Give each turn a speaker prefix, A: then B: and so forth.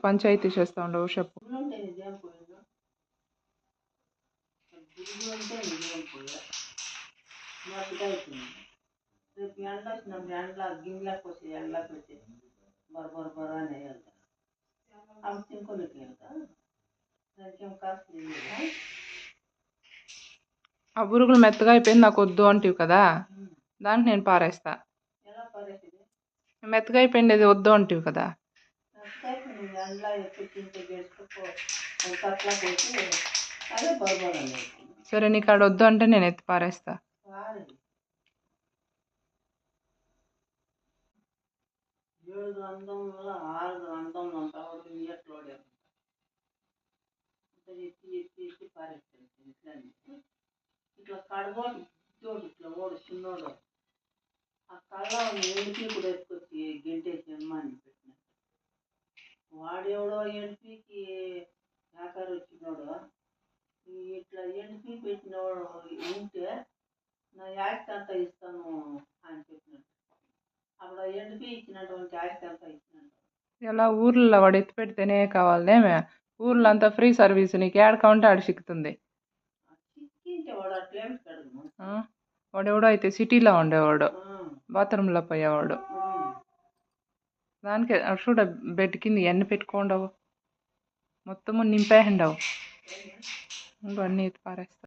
A: పంచాయతీ చేస్తా ఉండవు చెప్పు. ఆ పురుగులు మెత్తగా అయిపోయింది నాకు వద్దు అంటివి కదా, దానికి నేను పారేస్తా. మెత్తగా అయిపోయింది అది వద్దు అంటివి కదా. సరే నీకు ఆడ వద్దు అంటే నేను ఎత్తి పారేస్తా. ఇట్లా కడగోడు ఇట్లా ఓడు చిన్నోడు ఆ కళ్ళ ఎండిపీ కూడా ఎత్తుకొచ్చి గెంటేసి అమ్మని పెట్టిన వాడెవడో ఎండిపీకి వ్యాపారం వచ్చినోడు ఇట్లా ఎండిపీ పెట్టినవాడు ఉంటే నా యాక్ట్ అంతా ఇస్తాను అని చెప్పినట్టు అప్పుడు ఎండిపీ ఇచ్చినటువంటి యాక్ట్ అంతా ఇచ్చినట్టు. ఎలా ఊర్లో వాడు ఎత్తి పెడితేనే కావాలనేమే, ఊర్లో అంతా ఫ్రీ సర్వీస్, నీకు ఏడ కావాలంటే ఆడ చిక్కుతుంది. వాడెవడో అయితే సిటీలో ఉండేవాడు, బాత్రూంలో పోయేవాడు. దానికి చూడ బెడ్ కింద ఎన్ని పెట్టుకోండవు, మొత్తము నింపేసిండవు. అన్నీ ఎత్తి పారేస్తా.